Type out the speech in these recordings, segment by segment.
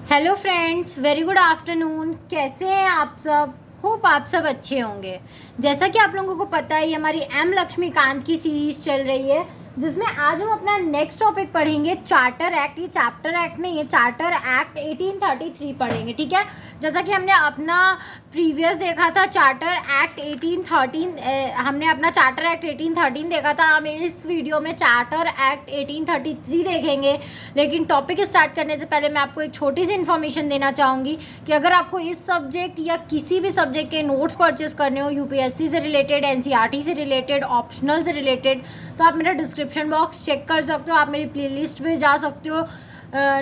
Hello friends, very good afternoon. कैसे हैं आप सब? होप आप सब अच्छे होंगे। जैसा कि आप लोगों को पता है, ये हमारी एम लक्ष्मीकांत की सीरीज चल रही है, जिसमें आज हम अपना नेक्स्ट टॉपिक पढ़ेंगे चार्टर एक्ट। ये चैप्टर एक्ट नहीं है, चार्टर एक्ट 1833 पढ़ेंगे। ठीक है, जैसा कि हमने अपना प्रीवियस देखा था चार्टर एक्ट 1813, हमने अपना चार्टर एक्ट 1813 देखा था। हम इस वीडियो में चार्टर एक्ट 1833 देखेंगे। लेकिन टॉपिक स्टार्ट करने से पहले मैं आपको एक छोटी सी इन्फॉर्मेशन देना चाहूँगी कि अगर आपको इस सब्जेक्ट या किसी भी सब्जेक्ट के नोट्स परचेस करने हो, यूपीएससी से रिलेटेड, एनसीईआरटी से रिलेटेड, ऑप्शनल से रिलेटेड, तो आप मेरा डिस्क्रिप्शन बॉक्स चेक कर सकते हो। आप मेरी प्लेलिस्ट में जा सकते हो।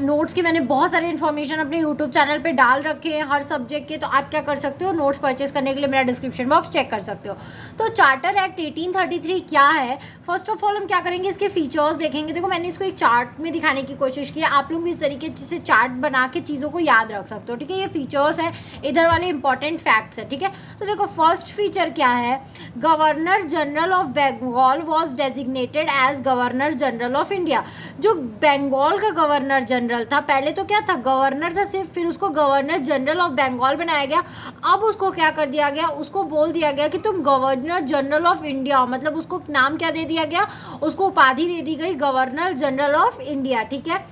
नोट्स की मैंने बहुत सारे इन्फॉर्मेशन अपने यूट्यूब चैनल पे डाल रखे हैं हर सब्जेक्ट के, तो आप क्या कर सकते हो, नोट्स परचेस करने के लिए मेरा डिस्क्रिप्शन बॉक्स चेक कर सकते हो। तो चार्टर एक्ट 1833 क्या है? फर्स्ट ऑफ ऑल हम क्या करेंगे, इसके फीचर्स देखेंगे। देखो, मैंने इसको एक चार्ट में दिखाने की कोशिश की है। आप लोग भी इस तरीके से चार्ट बना के चीज़ों को याद रख सकते हो। ठीक है, ये फीचर्स है, इधर वाले इंपॉर्टेंट फैक्ट्स है। ठीक है, तो देखो फर्स्ट फीचर क्या है, governor general of Bengal was designated as governor general of India. जो बंगाल का गवर्नर जनरल था, पहले तो क्या था, गवर्नर था सिर्फ, फिर उसको गवर्नर जनरल ऑफ बंगाल बनाया गया। अब उसको क्या कर दिया गया, उसको बोल दिया गया कि तुम गवर्नर जनरल ऑफ इंडिया, मतलब उसको नाम क्या दे दिया गया, उसको उपाधि दे दी गई गवर्नर जनरल ऑफ इंडिया। ठीक है,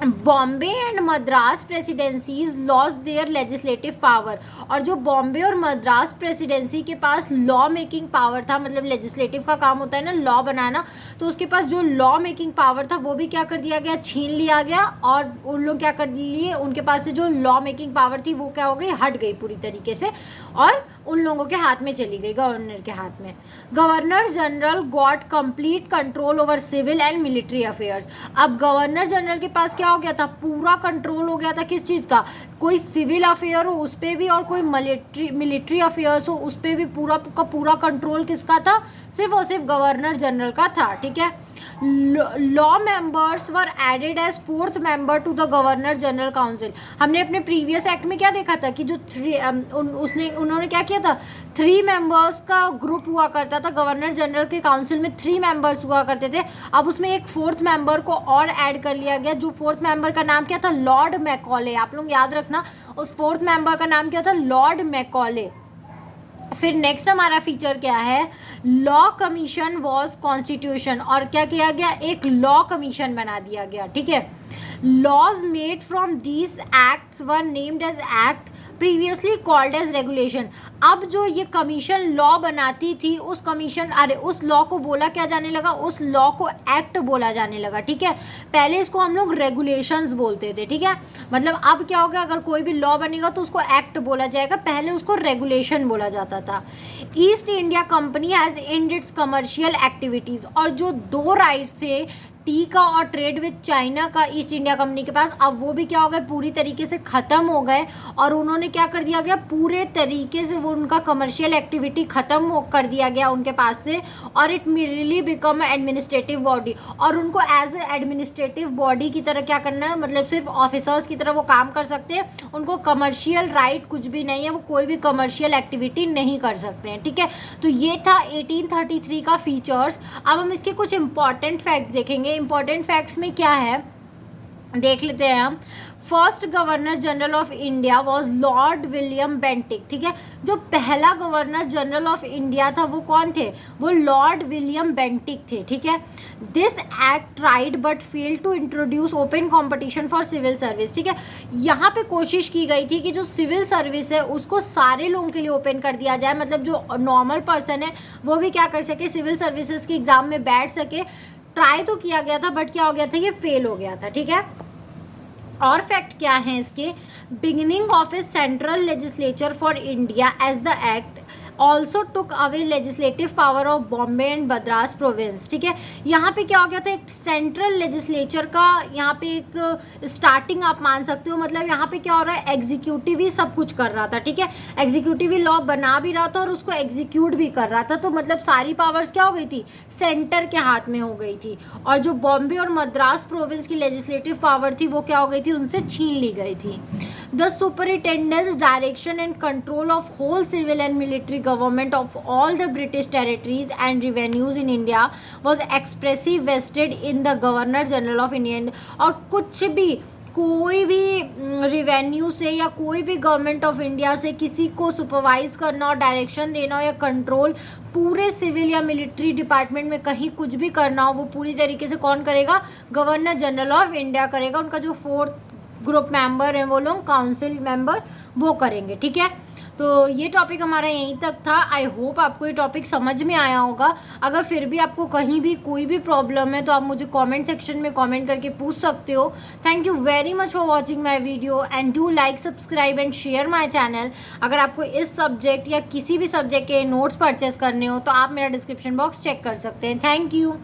Bombay and Madras presidencies lost their legislative power. और जो बॉम्बे और मद्रास प्रेसिडेंसी के पास लॉ मेकिंग पावर था, मतलब लेजिस्लेटिव का काम होता है ना लॉ बनाना, तो उसके पास जो लॉ मेकिंग पावर था वो भी क्या कर दिया गया, छीन लिया गया। और उन लोग क्या कर लिए, उनके पास से जो लॉ मेकिंग पावर थी वो क्या हो गई, हट गई पूरी तरीके से, और उन लोगों के हाथ में चली गई, गवर्नर के हाथ में। Governor general got complete control over civil and military affairs. अब गवर्नर जनरल के पास क्या हो गया था, पूरा कंट्रोल हो गया था किस चीज़ का, कोई सिविल अफेयर हो उस पर भी, और कोई मिलिट्री अफेयर्स हो उस पर भी, पूरा का पूरा कंट्रोल किसका था, सिर्फ और सिर्फ गवर्नर जनरल का था। ठीक है, law members were added as fourth member to the governor general council. हमने अपने प्रीवियस एक्ट में क्या देखा था कि जो उन्होंने क्या किया था, 3 मेंबर्स का ग्रुप हुआ करता था गवर्नर जनरल के काउंसिल में, 3 मेंबर्स हुआ करते थे। अब उसमें एक फोर्थ मेंबर को और ऐड कर लिया गया, जो फोर्थ मेंबर का नाम क्या था, लॉर्ड मैकॉले। आप लोग याद रखना, उस फोर्थ मेंबर का नाम क्या था, लॉर्ड मैकॉले। फिर नेक्स्ट हमारा फीचर क्या है, लॉ कमीशन वॉज कॉन्स्टिट्यूशन। और क्या किया गया, एक लॉ कमीशन बना दिया गया। ठीक है, laws made from these acts were named as act previously called as regulation. अब जो ये कमीशन लॉ बनाती थी, उस कमीशन, अरे उस लॉ को बोला क्या जाने लगा, उस लॉ को एक्ट बोला जाने लगा। ठीक है, पहले इसको हम लोग रेगुलेशंस बोलते थे। ठीक है, मतलब अब क्या होगा, अगर कोई भी लॉ बनेगा तो उसको एक्ट बोला जाएगा, पहले उसको रेगुलेशन बोला जाता था। East India company has and it's commercial activities. और जो 2 राइट्स थे, टी का और ट्रेड विद चाइना का, ईस्ट इंडिया कंपनी के पास, अब वो भी क्या हो गए, पूरी तरीके से ख़त्म हो गए। और उन्होंने क्या कर दिया गया, पूरे तरीके से वो उनका कमर्शियल एक्टिविटी ख़त्म कर दिया गया उनके पास से। और it mainly become administrative body, और उनको एज ए एडमिनिस्ट्रेटिव बॉडी की तरह क्या करना है, मतलब सिर्फ ऑफिसर्स की तरह वो काम कर सकते हैं, उनको कमर्शियल राइट कुछ भी नहीं है, वो कोई भी कमर्शियल एक्टिविटी नहीं कर सकते हैं। ठीक है, तो ये था 1833 का फीचर्स। अब हम इसके कुछ इंपॉर्टेंट फैक्ट देखेंगे। इंपॉर्टेंट फैक्ट्स में क्या है देख लेते हैं हम। First governor general of India was Lord William Bentinck. ठीक है, जो पहला गवर्नर जनरल ऑफ इंडिया था वो कौन थे, वो लॉर्ड विलियम बेंटिक थे। ठीक है, this act tried but failed to introduce open competition for civil service. ठीक है, यहाँ पे कोशिश की गई थी कि जो सिविल सर्विस है उसको सारे लोगों के लिए ओपन कर दिया जाए, मतलब जो नॉर्मल पर्सन है वो भी क्या कर सके, सिविल सर्विसेज के एग्जाम में बैठ सके। ट्राई तो किया गया था, बट क्या हो गया था, ये फेल हो गया था। ठीक है, और फैक्ट क्या है इसके, beginning of a central legislature for India as the act also took away legislative power of Bombay and Madras province. ठीक है, यहाँ पे क्या हो गया था, एक सेंट्रल लेजिस्लेचर का यहाँ पे एक स्टार्टिंग आप मान सकते हो, मतलब यहाँ पे क्या हो रहा है, एग्जीक्यूटिव ही सब कुछ कर रहा था। ठीक है, एग्जीक्यूटिव ही लॉ बना भी रहा था और उसको एग्जीक्यूट भी कर रहा था, तो मतलब सारी पावर्स क्या हो गई थी, सेंटर के हाथ में हो गई थी। और जो बॉम्बे और मद्रास प्रोविंस की लेजिस्लेटिव पावर थी वो क्या हो गई थी, उनसे छीन ली गई थी। The superintendence direction and control of whole civil and military government of all the British territories and revenues in India was expressly vested in the Governor General of India। और कुछ भी कोई भी रिवेन्यू से या कोई भी गवर्नमेंट ऑफ इंडिया से किसी को सुपरवाइज करना और डायरेक्शन देना हो या कंट्रोल पूरे सिविल या मिलिट्री डिपार्टमेंट में कहीं कुछ भी करना हो, वो पूरी तरीके से कौन करेगा? गवर्नर जनरल ऑफ इंडिया करेगा। उनका जो 4th ग्रुप मेंबर हैं वो लोग, काउंसिल मेंबर, वो करेंगे। ठीक है, तो ये टॉपिक हमारा यहीं तक था। आई होप आपको ये टॉपिक समझ में आया होगा। अगर फिर भी आपको कहीं भी कोई भी प्रॉब्लम है तो आप मुझे कमेंट सेक्शन में कमेंट करके पूछ सकते हो। Thank you very much for watching my video and do like, subscribe and share my channel. अगर आपको इस सब्जेक्ट या किसी भी सब्जेक्ट के नोट्स परचेस करने हो तो आप मेरा डिस्क्रिप्शन बॉक्स चेक कर सकते हैं। Thank you.